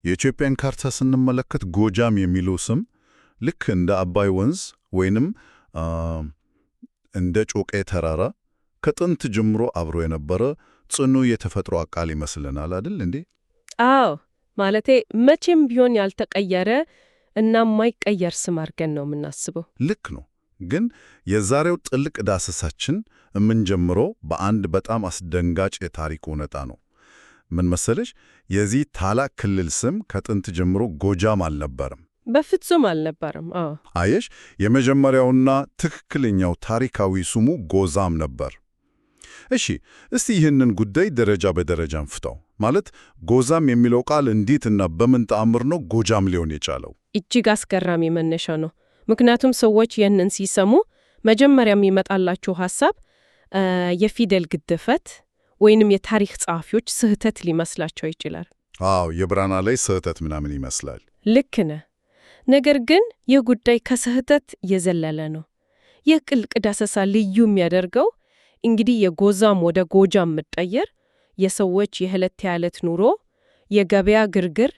የኢትዮጵያን ካርታ ስንመለከት ጎጃም የሚለው ስም ልክ እንደ አባይ ወንዝ ወይንም አ፣ እንደ ጮቄ ተራራ ከጥንት ጀምሮ አብሮ የነበረ ጽኑ የተፈጥሮ አካል ይመስለናል አይደል እንዴ? አዎ ማለቴ መቼም ቢሆን ያልተቀየረ እና የማይቀየር ስም አድርገን ነው የምናስበው። ልክ ነው። ግን የዛሬው ጥልቅ ዳሰሳችን የምንጀምረው በአንድ በጣም አስደንጋጭ የታሪክ እውነታ ነው። ምን መሰለሽ? የዚህ ታላቅ ክልል ስም ከጥንት ጀምሮ ጎጃም አልነበረም። በፍጹም አልነበረም። አዎ አየሽ፣ የመጀመሪያውና ትክክለኛው ታሪካዊ ስሙ ጎዛም ነበር። እሺ፣ እስቲ ይህንን ጉዳይ ደረጃ በደረጃ እንፍታው። ማለት ጎዛም የሚለው ቃል እንዴትና በምን ተአምር ነው ጎጃም ሊሆን የቻለው? እጅግ አስገራሚ መነሻ ነው። ምክንያቱም ሰዎች ይህንን ሲሰሙ መጀመሪያ የሚመጣላቸው ሐሳብ የፊደል ግድፈት ወይንም የታሪክ ጸሐፊዎች ስህተት ሊመስላቸው ይችላል። አዎ፣ የብራና ላይ ስህተት ምናምን ይመስላል። ልክ ነህ። ነገር ግን ይህ ጉዳይ ከስህተት የዘለለ ነው። ይህ ጥልቅ ዳሰሳ ልዩ የሚያደርገው እንግዲህ የጎዛም ወደ ጎጃም መቀየር የሰዎች የዕለት ተዕለት ኑሮ፣ የገበያ ግርግር፣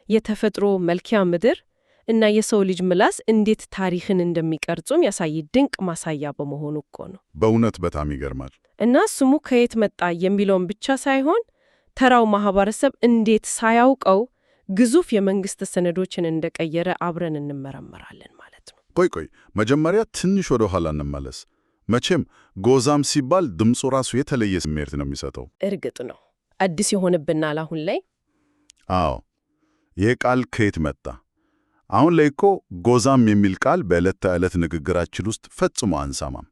የተፈጥሮ መልክዓ ምድር እና የሰው ልጅ ምላስ እንዴት ታሪክን እንደሚቀርጹም ያሳይ ድንቅ ማሳያ በመሆኑ እኮ ነው። በእውነት በጣም ይገርማል። እና ስሙ ከየት መጣ የሚለውን ብቻ ሳይሆን ተራው ማህበረሰብ እንዴት ሳያውቀው ግዙፍ የመንግስት ሰነዶችን እንደቀየረ አብረን እንመረምራለን ማለት ነው። ቆይ መጀመሪያ ትንሽ ወደ ኋላ እንመለስ። መቼም ጎዛም ሲባል ድምፁ ራሱ የተለየ ስሜት ነው የሚሰጠው። እርግጥ ነው አዲስ ይሆንብናል አሁን ላይ። አዎ፣ ይህ ቃል ከየት መጣ? አሁን ላይ እኮ ጎዛም የሚል ቃል በዕለት ተዕለት ንግግራችን ውስጥ ፈጽሞ አንሰማም።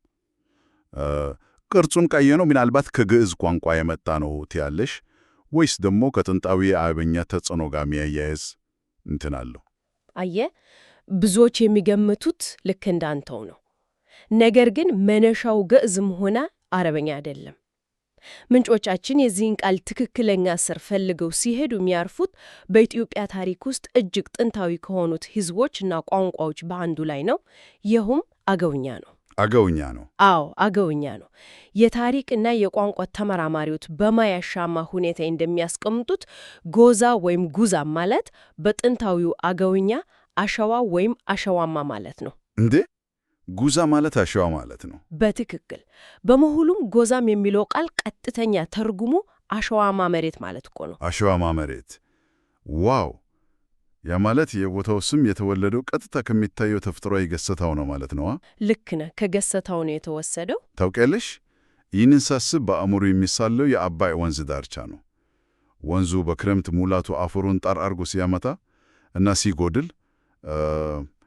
ቅርጹን ቀየነው ምናልባት ከግዕዝ ቋንቋ የመጣ ነው ትያለሽ? ወይስ ደግሞ ከጥንታዊ የአረብኛ ተጽዕኖ ጋር የሚያያዝ እንትን አለው? አየህ፣ ብዙዎች የሚገምቱት ልክ እንዳንተው ነው። ነገር ግን መነሻው ግዕዝም ሆነ አረበኛ አይደለም። ምንጮቻችን የዚህን ቃል ትክክለኛ ስር ፈልገው ሲሄዱ የሚያርፉት በኢትዮጵያ ታሪክ ውስጥ እጅግ ጥንታዊ ከሆኑት ሕዝቦችና ቋንቋዎች በአንዱ ላይ ነው። ይኸውም አገውኛ ነው። አገውኛ ነው? አዎ አገውኛ ነው። የታሪክና የቋንቋ ተመራማሪዎች በማያሻማ ሁኔታ እንደሚያስቀምጡት ጎዛ ወይም ጉዛ ማለት በጥንታዊው አገውኛ አሸዋ ወይም አሸዋማ ማለት ነው። እንዴ! ጉዛ ማለት አሸዋ ማለት ነው? በትክክል። በመሆኑም ጎዛም የሚለው ቃል ቀጥተኛ ተርጉሙ አሸዋማ መሬት ማለት እኮ ነው። አሸዋማ መሬት። ዋው! ያ ማለት የቦታው ስም የተወለደው ቀጥታ ከሚታየው ተፈጥሯዊ ገጽታው ነው ማለት ነው? ልክ ነህ። ከገጽታው ነው የተወሰደው። ታውቂያለሽ፣ ይህንን ሳስብ በአእምሮ የሚሳለው የአባይ ወንዝ ዳርቻ ነው። ወንዙ በክረምት ሙላቱ አፈሩን ጣር አርጎ ሲያመታ እና ሲጎድል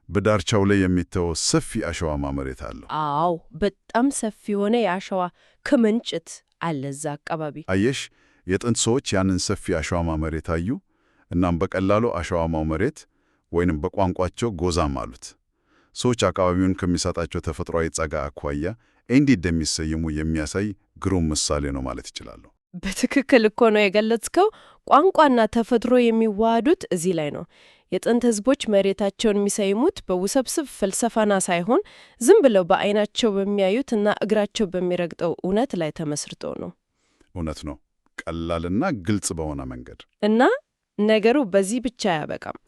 በዳርቻው ላይ የሚተወው ሰፊ አሸዋማ መሬት አለው። አዎ፣ በጣም ሰፊ የሆነ የአሸዋ ክምችት አለ እዛ አካባቢ። አየሽ፣ የጥንት ሰዎች ያንን ሰፊ አሸዋማ መሬት አዩ። እናም በቀላሉ አሸዋማው መሬት ወይንም በቋንቋቸው ጎዛም አሉት። ሰዎች አካባቢውን ከሚሰጣቸው ተፈጥሯዊ ጸጋ አኳያ እንዴት እንደሚሰየሙ የሚያሳይ ግሩም ምሳሌ ነው ማለት ይችላሉ። በትክክል እኮ ነው የገለጽከው። ቋንቋና ተፈጥሮ የሚዋሃዱት እዚህ ላይ ነው። የጥንት ሕዝቦች መሬታቸውን የሚሰይሙት በውስብስብ ፍልስፍና ሳይሆን ዝም ብለው በዓይናቸው በሚያዩት እና እግራቸው በሚረግጠው እውነት ላይ ተመስርቶ ነው። እውነት ነው፣ ቀላልና ግልጽ በሆነ መንገድ እና ነገሩ በዚህ ብቻ አያበቃም።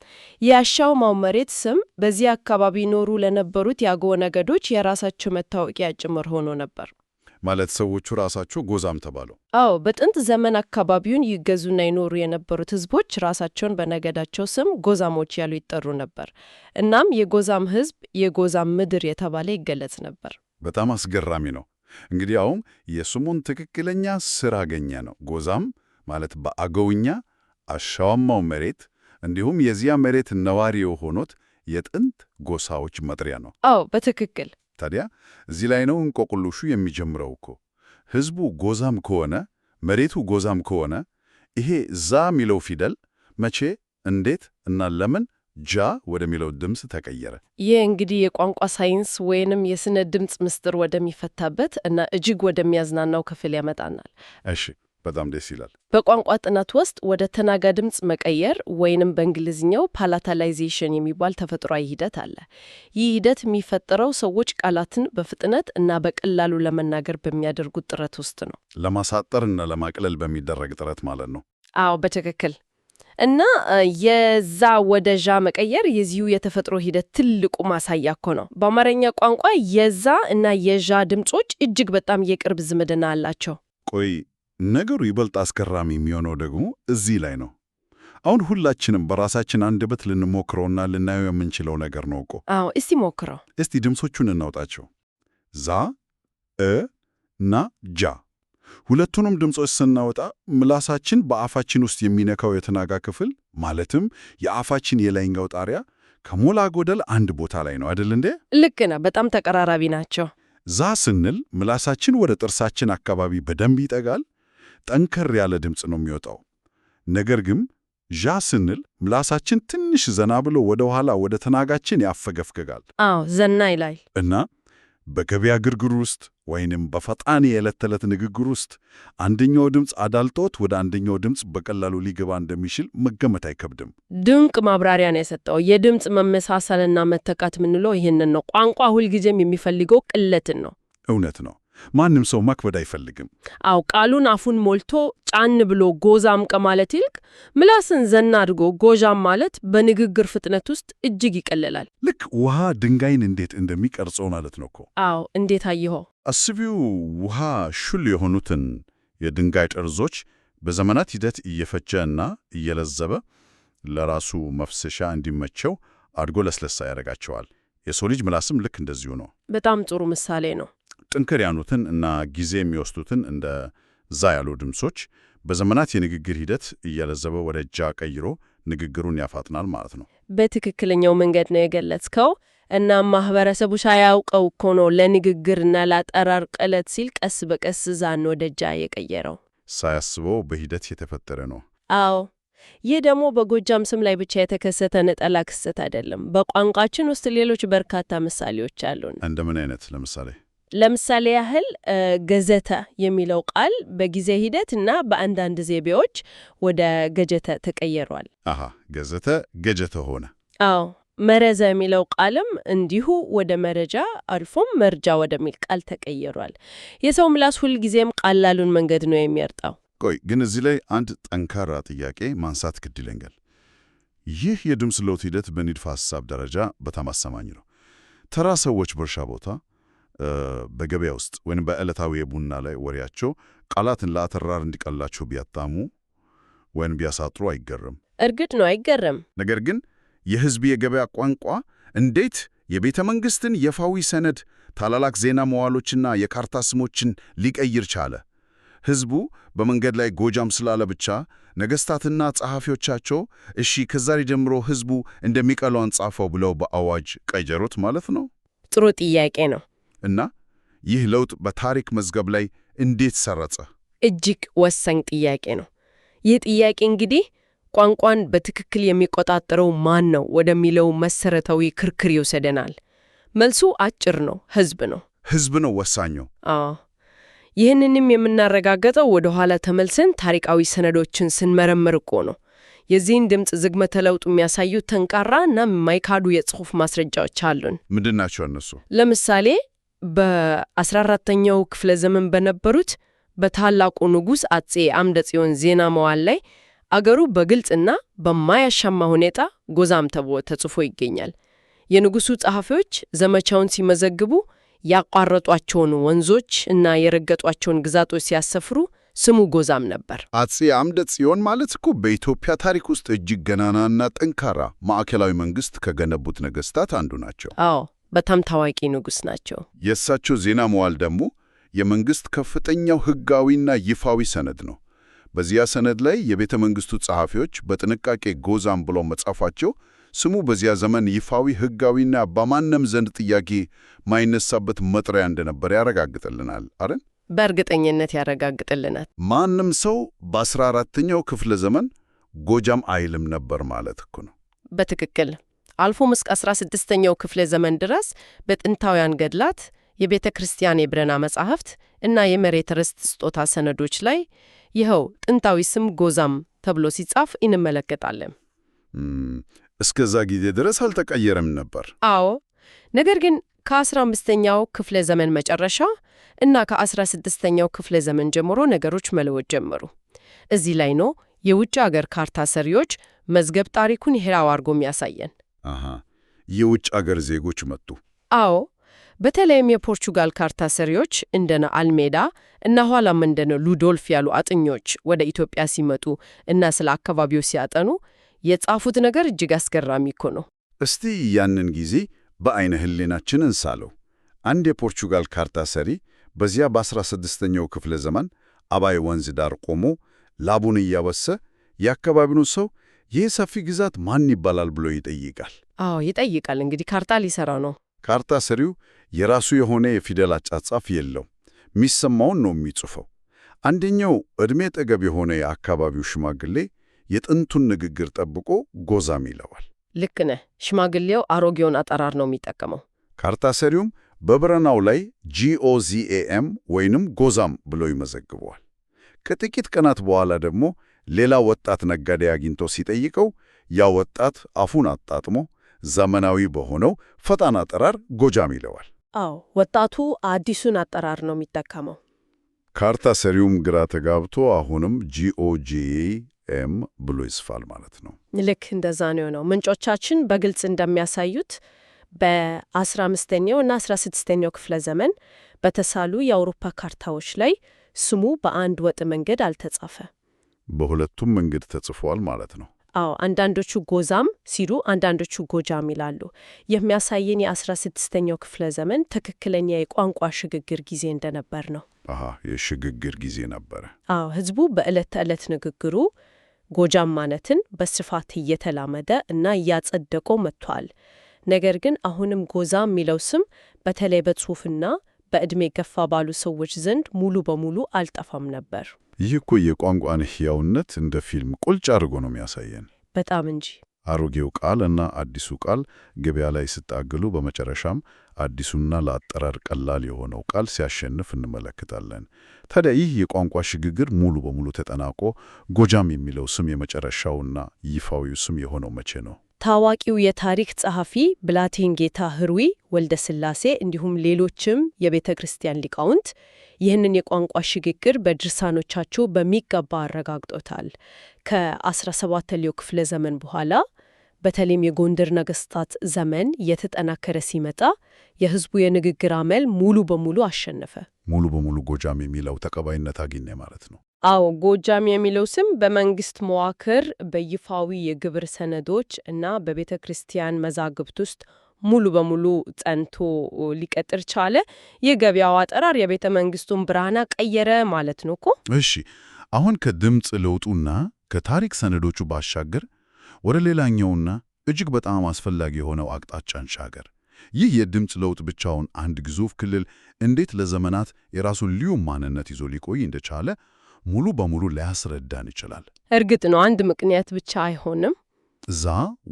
የአሸዋማው መሬት ስም በዚህ አካባቢ ይኖሩ ለነበሩት የአገው ነገዶች የራሳቸው መታወቂያ ጭምር ሆኖ ነበር። ማለት ሰዎቹ ራሳቸው ጎዛም ተባሉ? አዎ፣ በጥንት ዘመን አካባቢውን ይገዙና ይኖሩ የነበሩት ሕዝቦች ራሳቸውን በነገዳቸው ስም ጎዛሞች ያሉ ይጠሩ ነበር። እናም የጎዛም ሕዝብ የጎዛም ምድር የተባለ ይገለጽ ነበር። በጣም አስገራሚ ነው። እንግዲህ አሁን የስሙን ትክክለኛ ስር አገኘ ነው። ጎዛም ማለት በአገውኛ አሸዋማው መሬት እንዲሁም የዚያ መሬት ነዋሪ የሆኑት የጥንት ጎሳዎች መጥሪያ ነው። አዎ በትክክል። ታዲያ እዚህ ላይ ነው እንቆቅልሹ የሚጀምረው እኮ። ሕዝቡ ጎዛም ከሆነ፣ መሬቱ ጎዛም ከሆነ ይሄ ዛ የሚለው ፊደል መቼ፣ እንዴት እና ለምን ጃ ወደሚለው ድምፅ ተቀየረ? ይህ እንግዲህ የቋንቋ ሳይንስ ወይንም የስነ ድምፅ ምስጢር ወደሚፈታበት እና እጅግ ወደሚያዝናናው ክፍል ያመጣናል። እሺ፣ በጣም ደስ ይላል። በቋንቋ ጥናት ውስጥ ወደ ተናጋ ድምፅ መቀየር ወይንም በእንግሊዝኛው ፓላታላይዜሽን የሚባል ተፈጥሯዊ ሂደት አለ። ይህ ሂደት የሚፈጠረው ሰዎች ቃላትን በፍጥነት እና በቀላሉ ለመናገር በሚያደርጉት ጥረት ውስጥ ነው። ለማሳጠር እና ለማቅለል በሚደረግ ጥረት ማለት ነው። አዎ በትክክል። እና የዛ ወደ ዣ መቀየር የዚሁ የተፈጥሮ ሂደት ትልቁ ማሳያ እኮ ነው። በአማርኛ ቋንቋ የዛ እና የዣ ድምጾች እጅግ በጣም የቅርብ ዝምድና አላቸው። ቆይ ነገሩ ይበልጥ አስገራሚ የሚሆነው ደግሞ እዚህ ላይ ነው። አሁን ሁላችንም በራሳችን አንደበት ልንሞክረውና ልናየው የምንችለው ነገር ነው እኮ። አዎ፣ እስቲ ሞክረው። እስቲ ድምጾቹን እናውጣቸው። ዛ፣ እና ጃ። ሁለቱንም ድምጾች ስናወጣ ምላሳችን በአፋችን ውስጥ የሚነካው የትናጋ ክፍል ማለትም የአፋችን የላይኛው ጣሪያ ከሞላ ጎደል አንድ ቦታ ላይ ነው አይደል እንዴ? ልክ ነህ። በጣም ተቀራራቢ ናቸው። ዛ ስንል ምላሳችን ወደ ጥርሳችን አካባቢ በደንብ ይጠጋል፣ ጠንከር ያለ ድምፅ ነው የሚወጣው። ነገር ግን ዣ ስንል ምላሳችን ትንሽ ዘና ብሎ ወደ ኋላ ወደ ተናጋችን ያፈገፍገጋል። አዎ፣ ዘና ይላል። እና በገበያ ግርግር ውስጥ ወይንም በፈጣን የዕለት ተዕለት ንግግር ውስጥ አንደኛው ድምፅ አዳልጦት ወደ አንደኛው ድምፅ በቀላሉ ሊገባ እንደሚችል መገመት አይከብድም። ድንቅ ማብራሪያ ነው የሰጠው። የድምፅ መመሳሰልና መተካት የምንለው ይህንን ነው። ቋንቋ ሁልጊዜም የሚፈልገው ቅለትን ነው። እውነት ነው። ማንም ሰው መክበድ አይፈልግም። አው ቃሉን አፉን ሞልቶ ጫን ብሎ ጎዛም ከማለት ይልቅ ምላስን ዘና አድርጎ ጎዣም ማለት በንግግር ፍጥነት ውስጥ እጅግ ይቀለላል። ልክ ውሃ ድንጋይን እንዴት እንደሚቀርጸው ማለት ነው እኮ። አዎ፣ እንዴት አየኸው? አስቢው፣ ውሃ ሹል የሆኑትን የድንጋይ ጠርዞች በዘመናት ሂደት እየፈጀ እና እየለዘበ ለራሱ መፍሰሻ እንዲመቸው አድጎ ለስለሳ ያደርጋቸዋል። የሰው ልጅ ምላስም ልክ እንደዚሁ ነው። በጣም ጥሩ ምሳሌ ነው። ጥንክር ያኑትን እና ጊዜ የሚወስዱትን እንደ ዛ ያሉ ድምጾች በዘመናት የንግግር ሂደት እየለዘበ ወደ ጃ ቀይሮ ንግግሩን ያፋጥናል ማለት ነው። በትክክለኛው መንገድ ነው የገለጽከው። እና ማህበረሰቡ ሳያውቀው እኮ ነው ለንግግርና ለአጠራር ቅለት ሲል ቀስ በቀስ ዛን ወደ ጃ የቀየረው። ሳያስበው በሂደት የተፈጠረ ነው። አዎ፣ ይህ ደግሞ በጎጃም ስም ላይ ብቻ የተከሰተ ነጠላ ክስተት አይደለም። በቋንቋችን ውስጥ ሌሎች በርካታ ምሳሌዎች አሉን። እንደምን አይነት? ለምሳሌ ያህል ገዘተ የሚለው ቃል በጊዜ ሂደት እና በአንዳንድ ዘይቤዎች ወደ ገጀተ ተቀይሯል። ገዘተ ገጀተ ሆነ። አዎ፣ መረዘ የሚለው ቃልም እንዲሁ ወደ መረጃ አልፎም መርጃ ወደሚል ቃል ተቀይሯል። የሰው ምላስ ሁልጊዜም ቀላሉን መንገድ ነው የሚመርጠው። ቆይ ግን እዚህ ላይ አንድ ጠንካራ ጥያቄ ማንሳት ግድ ይለኛል። ይህ የድምፅ ለውጥ ሂደት በንድፈ ሐሳብ ደረጃ በጣም አሳማኝ ነው። ተራ ሰዎች በእርሻ ቦታ፣ በገበያ ውስጥ ወይም በዕለታዊ የቡና ላይ ወሬያቸው ቃላትን ለአተራር እንዲቀላቸው ቢያጣሙ ወይም ቢያሳጥሩ አይገርም። እርግጥ ነው አይገርም። ነገር ግን የሕዝብ የገበያ ቋንቋ እንዴት የቤተ መንግሥትን ይፋዊ ሰነድ፣ ታላላቅ ዜና መዋሎችና የካርታ ስሞችን ሊቀይር ቻለ? ሕዝቡ በመንገድ ላይ ጎጃም ስላለ ብቻ ነገሥታትና ጸሐፊዎቻቸው እሺ ከዛሬ ጀምሮ ሕዝቡ እንደሚቀለው አንጻፈው ብለው በአዋጅ ቀየሩት ማለት ነው? ጥሩ ጥያቄ ነው። እና ይህ ለውጥ በታሪክ መዝገብ ላይ እንዴት ሰረጸ? እጅግ ወሳኝ ጥያቄ ነው። ይህ ጥያቄ እንግዲህ ቋንቋን በትክክል የሚቆጣጠረው ማን ነው ወደሚለው መሰረታዊ ክርክር ይወስደናል። መልሱ አጭር ነው፣ ሕዝብ ነው። ሕዝብ ነው ወሳኙ። አዎ፣ ይህንንም የምናረጋግጠው ወደ ኋላ ተመልሰን ታሪካዊ ሰነዶችን ስንመረምር እኮ ነው። የዚህን ድምፅ ዝግመተ ለውጥ የሚያሳዩ ጠንካራ እና የማይካዱ የጽሑፍ ማስረጃዎች አሉን። ምንድን ናቸው እነሱ? ለምሳሌ በ14ኛው ክፍለ ዘመን በነበሩት በታላቁ ንጉሥ አጼ አምደ ጽዮን ዜና መዋዕል ላይ አገሩ በግልጽና በማያሻማ ሁኔታ ጎዛም ተብሎ ተጽፎ ይገኛል። የንጉሡ ጸሐፊዎች ዘመቻውን ሲመዘግቡ ያቋረጧቸውን ወንዞች እና የረገጧቸውን ግዛቶች ሲያሰፍሩ ስሙ ጎዛም ነበር። አጼ አምደ ጽዮን ማለት እኮ በኢትዮጵያ ታሪክ ውስጥ እጅግ ገናናና ጠንካራ ማዕከላዊ መንግሥት ከገነቡት ነገሥታት አንዱ ናቸው። አዎ፣ በጣም ታዋቂ ንጉሥ ናቸው። የእሳቸው ዜና መዋዕል ደግሞ የመንግሥት ከፍተኛው ሕጋዊና ይፋዊ ሰነድ ነው። በዚያ ሰነድ ላይ የቤተ መንግሥቱ ጸሐፊዎች በጥንቃቄ ጎዛም ብሎ መጻፋቸው ስሙ በዚያ ዘመን ይፋዊ ሕጋዊና በማንም ዘንድ ጥያቄ ማይነሳበት መጥሪያ እንደነበር ያረጋግጥልናል አይደል? በእርግጠኝነት ያረጋግጥልናል። ማንም ሰው በ14ኛው ክፍለ ዘመን ጎጃም አይልም ነበር ማለት እኮ ነው። በትክክል አልፎም እስከ 16ኛው ክፍለ ዘመን ድረስ በጥንታውያን ገድላት፣ የቤተ ክርስቲያን የብራና መጻሕፍት እና የመሬት ርስት ስጦታ ሰነዶች ላይ ይኸው ጥንታዊ ስም ጎዛም ተብሎ ሲጻፍ እንመለከታለን። እስከዛ ጊዜ ድረስ አልተቀየረም ነበር። አዎ፣ ነገር ግን ከ15ኛው ክፍለ ዘመን መጨረሻ እና ከ16ኛው ክፍለ ዘመን ጀምሮ ነገሮች መለወጥ ጀመሩ። እዚህ ላይ ነው የውጭ አገር ካርታ ሰሪዎች መዝገብ ታሪኩን ሕያው አድርጎ የሚያሳየን። አሃ የውጭ አገር ዜጎች መጡ። አዎ፣ በተለይም የፖርቹጋል ካርታ ሰሪዎች እንደነ አልሜዳ እና ኋላም እንደነ ሉዶልፍ ያሉ አጥኞች ወደ ኢትዮጵያ ሲመጡ እና ስለ አካባቢው ሲያጠኑ የጻፉት ነገር እጅግ አስገራሚ እኮ ነው። እስቲ ያንን ጊዜ በአይነ ህሊናችን እንሳለው። አንድ የፖርቹጋል ካርታ ሰሪ በዚያ በ16ኛው ክፍለ ዘመን አባይ ወንዝ ዳር ቆሞ ላቡን እያበሰ የአካባቢውን ሰው ይህ ሰፊ ግዛት ማን ይባላል ብሎ ይጠይቃል። አዎ ይጠይቃል። እንግዲህ ካርታ ሊሰራ ነው። ካርታ ሰሪው የራሱ የሆነ የፊደል አጻጻፍ የለው፣ የሚሰማውን ነው የሚጽፈው። አንደኛው ዕድሜ ጠገብ የሆነ የአካባቢው ሽማግሌ የጥንቱን ንግግር ጠብቆ ጎዛም ይለዋል። ልክ ነህ። ሽማግሌው አሮጌውን አጠራር ነው የሚጠቀመው። ካርታ ሰሪውም በብረናው ላይ GOZAM ወይንም ጎዛም ብሎ ይመዘግበዋል። ከጥቂት ቀናት በኋላ ደግሞ ሌላ ወጣት ነጋዴ አግኝቶ ሲጠይቀው ያ ወጣት አፉን አጣጥሞ ዘመናዊ በሆነው ፈጣን አጠራር ጎጃም ይለዋል። አዎ ወጣቱ አዲሱን አጠራር ነው የሚጠቀመው። ካርታ ሰሪውም ግራ ተጋብቶ አሁንም GOGM ብሎ ይጽፋል ማለት ነው። ልክ እንደዛ ነው የሆነው። ምንጮቻችን በግልጽ እንደሚያሳዩት በ15ኛው እና 16ኛው ክፍለ ዘመን በተሳሉ የአውሮፓ ካርታዎች ላይ ስሙ በአንድ ወጥ መንገድ አልተጻፈ። በሁለቱም መንገድ ተጽፏል ማለት ነው። አዎ አንዳንዶቹ ጎዛም ሲሉ አንዳንዶቹ ጎጃም ይላሉ። የሚያሳየን የ16ኛው ክፍለ ዘመን ትክክለኛ የቋንቋ ሽግግር ጊዜ እንደነበር ነው። አሃ የሽግግር ጊዜ ነበረ። አዎ ሕዝቡ በዕለት ተዕለት ንግግሩ ጎጃም ማለትን በስፋት እየተላመደ እና እያጸደቀው መጥቷል። ነገር ግን አሁንም ጎዛም የሚለው ስም በተለይ በጽሑፍና በዕድሜ ገፋ ባሉ ሰዎች ዘንድ ሙሉ በሙሉ አልጠፋም ነበር። ይህ እኮ የቋንቋን ሕያውነት እንደ ፊልም ቁልጭ አድርጎ ነው የሚያሳየን። በጣም እንጂ። አሮጌው ቃል እና አዲሱ ቃል ገበያ ላይ ሲታገሉ፣ በመጨረሻም አዲሱና ለአጠራር ቀላል የሆነው ቃል ሲያሸንፍ እንመለከታለን። ታዲያ ይህ የቋንቋ ሽግግር ሙሉ በሙሉ ተጠናቆ ጎጃም የሚለው ስም የመጨረሻውና ይፋዊው ስም የሆነው መቼ ነው? ታዋቂው የታሪክ ጸሐፊ ብላቴንጌታ ህሩይ ወልደ ሥላሴ እንዲሁም ሌሎችም የቤተ ክርስቲያን ሊቃውንት ይህንን የቋንቋ ሽግግር በድርሳኖቻቸው በሚገባ አረጋግጦታል። ከ17ኛው ክፍለ ዘመን በኋላ በተለይም የጎንደር ነገሥታት ዘመን እየተጠናከረ ሲመጣ የሕዝቡ የንግግር አመል ሙሉ በሙሉ አሸነፈ። ሙሉ በሙሉ ጎጃም የሚለው ተቀባይነት አገኘ ማለት ነው። አዎ ጎጃም የሚለው ስም በመንግስት መዋቅር፣ በይፋዊ የግብር ሰነዶች እና በቤተ ክርስቲያን መዛግብት ውስጥ ሙሉ በሙሉ ጸንቶ ሊቀጥር ቻለ። የገበያው አጠራር የቤተ መንግስቱን ብራና ቀየረ ማለት ነው እኮ። እሺ አሁን ከድምፅ ለውጡና ከታሪክ ሰነዶቹ ባሻገር ወደ ሌላኛውና እጅግ በጣም አስፈላጊ የሆነው አቅጣጫ እንሻገር። ይህ የድምፅ ለውጥ ብቻውን አንድ ግዙፍ ክልል እንዴት ለዘመናት የራሱን ልዩ ማንነት ይዞ ሊቆይ እንደቻለ ሙሉ በሙሉ ሊያስረዳን ይችላል። እርግጥ ነው አንድ ምክንያት ብቻ አይሆንም። እዛ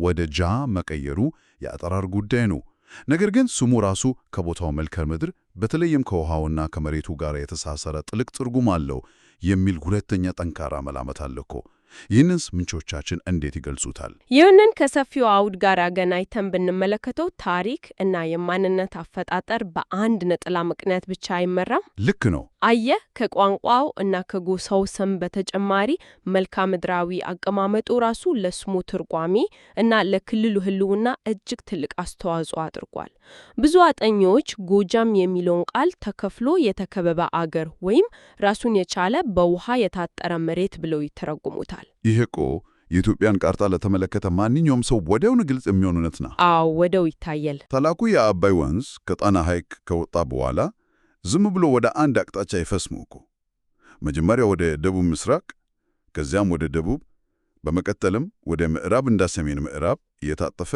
ወደ ጃ መቀየሩ የአጠራር ጉዳይ ነው። ነገር ግን ስሙ ራሱ ከቦታው መልክዓ ምድር በተለይም ከውሃውና ከመሬቱ ጋር የተሳሰረ ጥልቅ ትርጉም አለው የሚል ሁለተኛ ጠንካራ መላመት አለ እኮ። ይህንንስ ምንጮቻችን እንዴት ይገልጹታል? ይህንን ከሰፊው አውድ ጋር አገናኝተን ብንመለከተው ታሪክ እና የማንነት አፈጣጠር በአንድ ነጠላ ምክንያት ብቻ አይመራም። ልክ ነው። አየህ፣ ከቋንቋው እና ከጎሳው ስም በተጨማሪ መልክዓ ምድራዊ አቀማመጡ ራሱ ለስሙ ትርጓሜ እና ለክልሉ ሕልውና እጅግ ትልቅ አስተዋጽኦ አድርጓል። ብዙ አጥኚዎች ጎጃም የሚለውን ቃል ተከፍሎ የተከበበ አገር ወይም ራሱን የቻለ በውሃ የታጠረ መሬት ብለው ይተረጉሙታል። ይህ እኮ የኢትዮጵያን ካርታ ለተመለከተ ማንኛውም ሰው ወዲያውኑ ግልጽ የሚሆን እውነት ነው። አዎ ወዲያው ይታያል። ታላቁ የአባይ ወንዝ ከጣና ሐይቅ ከወጣ በኋላ ዝም ብሎ ወደ አንድ አቅጣጫ አይፈስም እኮ። መጀመሪያ ወደ ደቡብ ምስራቅ፣ ከዚያም ወደ ደቡብ፣ በመቀጠልም ወደ ምዕራብ እንደ ሰሜን ምዕራብ እየታጠፈ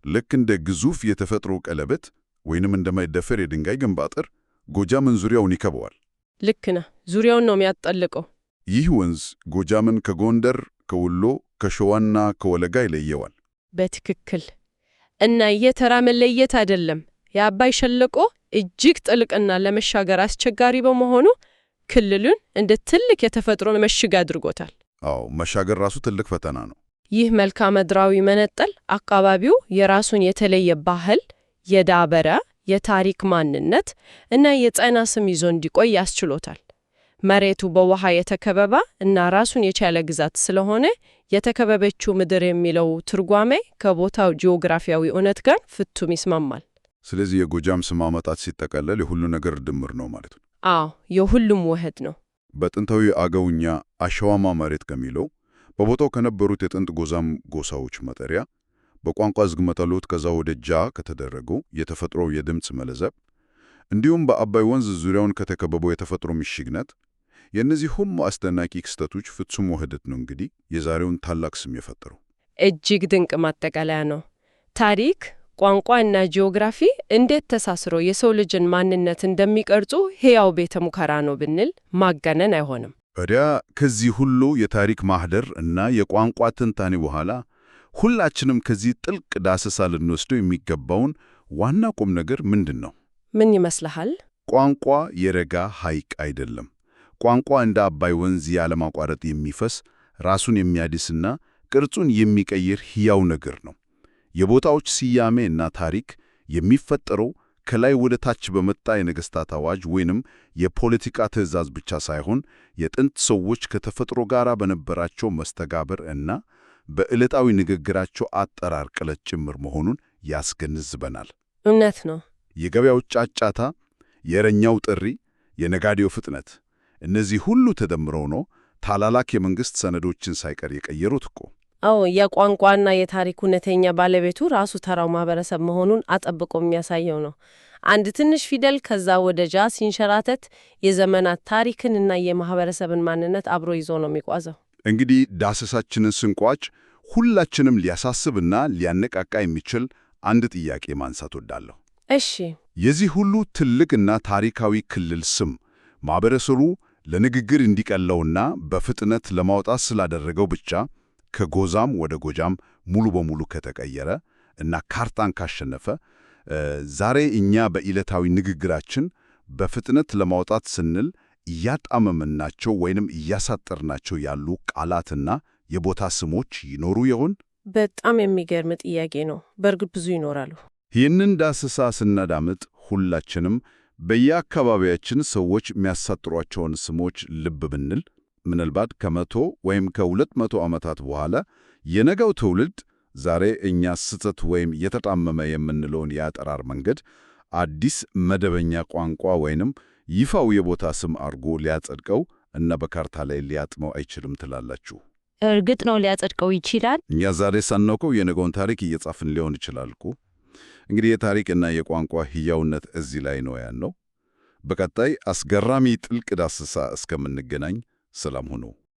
ልክ እንደ ግዙፍ የተፈጥሮ ቀለበት ወይንም እንደማይደፈር የድንጋይ ግንብ አጥር ጎጃምን ዙሪያውን ይከበዋል። ልክ ነህ። ዙሪያውን ነው የሚያጠልቀው። ይህ ወንዝ ጎጃምን ከጎንደር፣ ከወሎ፣ ከሸዋና ከወለጋ ይለየዋል። በትክክል። እና የተራ መለየት አይደለም። የአባይ ሸለቆ እጅግ ጥልቅና ለመሻገር አስቸጋሪ በመሆኑ ክልሉን እንደ ትልቅ የተፈጥሮ ምሽግ አድርጎታል። አዎ መሻገር ራሱ ትልቅ ፈተና ነው። ይህ መልክዓ ምድራዊ መነጠል አካባቢው የራሱን የተለየ ባህል፣ የዳበረ የታሪክ ማንነት እና የጸና ስም ይዞ እንዲቆይ ያስችሎታል። መሬቱ በውሃ የተከበበ እና ራሱን የቻለ ግዛት ስለሆነ የተከበበችው ምድር የሚለው ትርጓሜ ከቦታው ጂኦግራፊያዊ እውነት ጋር ፍቱም ይስማማል። ስለዚህ የጎጃም ስም አመጣጥ ሲጠቀለል የሁሉ ነገር ድምር ነው ማለት ነው። አዎ፣ የሁሉም ውህድ ነው። በጥንታዊ አገውኛ አሸዋማ መሬት ከሚለው በቦታው ከነበሩት የጥንት ጎዛም ጎሳዎች መጠሪያ፣ በቋንቋ ዝግመተ ሎት ከዛ ወደ ጃ ከተደረገው የተፈጥሮ የድምፅ መለዘብ፣ እንዲሁም በአባይ ወንዝ ዙሪያውን ከተከበበው የተፈጥሮ ምሽግነት፣ የእነዚህ ሁሉ አስደናቂ ክስተቶች ፍጹም ውህደት ነው እንግዲህ የዛሬውን ታላቅ ስም የፈጠረው። እጅግ ድንቅ ማጠቃለያ ነው። ታሪክ፣ ቋንቋ እና ጂኦግራፊ እንዴት ተሳስሮ የሰው ልጅን ማንነት እንደሚቀርጹ ሕያው ቤተ ሙከራ ነው ብንል ማጋነን አይሆንም። ታዲያ ከዚህ ሁሉ የታሪክ ማህደር እና የቋንቋ ትንታኔ በኋላ ሁላችንም ከዚህ ጥልቅ ዳሰሳ ልንወስደው የሚገባውን ዋና ቁም ነገር ምንድን ነው? ምን ይመስልሃል? ቋንቋ የረጋ ሐይቅ አይደለም። ቋንቋ እንደ አባይ ወንዝ ያለማቋረጥ የሚፈስ ራሱን የሚያድስና ቅርጹን የሚቀይር ሕያው ነገር ነው። የቦታዎች ስያሜ እና ታሪክ የሚፈጠረው ከላይ ወደ ታች በመጣ የነገሥታት አዋጅ ወይንም የፖለቲካ ትዕዛዝ ብቻ ሳይሆን የጥንት ሰዎች ከተፈጥሮ ጋር በነበራቸው መስተጋብር እና በዕለታዊ ንግግራቸው አጠራር ቅለት ጭምር መሆኑን ያስገነዝበናል። እውነት ነው። የገበያው ጫጫታ፣ የእረኛው ጥሪ፣ የነጋዴው ፍጥነት፣ እነዚህ ሁሉ ተደምረው ነው ታላላቅ የመንግሥት ሰነዶችን ሳይቀር የቀየሩት እኮ። አዎ፣ የቋንቋና የታሪክ እውነተኛ ባለቤቱ ራሱ ተራው ማህበረሰብ መሆኑን አጠብቆ የሚያሳየው ነው። አንድ ትንሽ ፊደል ከዛ ወደ ጃ ሲንሸራተት የዘመናት ታሪክንና የማህበረሰብን ማንነት አብሮ ይዞ ነው የሚጓዘው። እንግዲህ ዳሰሳችንን ስንቋጭ ሁላችንም ሊያሳስብና ሊያነቃቃ የሚችል አንድ ጥያቄ ማንሳት ወዳለሁ። እሺ፣ የዚህ ሁሉ ትልቅና ታሪካዊ ክልል ስም ማህበረሰቡ ለንግግር እንዲቀለውና በፍጥነት ለማውጣት ስላደረገው ብቻ ከጎዛም ወደ ጎጃም ሙሉ በሙሉ ከተቀየረ እና ካርታን ካሸነፈ ዛሬ እኛ በዕለታዊ ንግግራችን በፍጥነት ለማውጣት ስንል እያጣመምናቸው ወይንም እያሳጠርናቸው ያሉ ቃላትና የቦታ ስሞች ይኖሩ ይሆን? በጣም የሚገርም ጥያቄ ነው። በእርግጥ ብዙ ይኖራሉ። ይህንን ዳሰሳ ስናዳምጥ ሁላችንም በየአካባቢያችን ሰዎች የሚያሳጥሯቸውን ስሞች ልብ ብንል ምናልባት ከ100 ወይም ከ200 ዓመታት በኋላ የነገው ትውልድ ዛሬ እኛ ስህተት ወይም የተጣመመ የምንለውን የአጠራር መንገድ አዲስ መደበኛ ቋንቋ ወይንም ይፋው የቦታ ስም አድርጎ ሊያጸድቀው እና በካርታ ላይ ሊያጥመው አይችልም ትላላችሁ? እርግጥ ነው ሊያጸድቀው ይችላል። እኛ ዛሬ ሳናውቀው የነገውን ታሪክ እየጻፍን ሊሆን ይችላል እኮ። እንግዲህ የታሪክና የቋንቋ ሕያውነት እዚህ ላይ ነው ያለው። በቀጣይ አስገራሚ ጥልቅ ዳሰሳ እስከምንገናኝ ሰላም ሁኑ።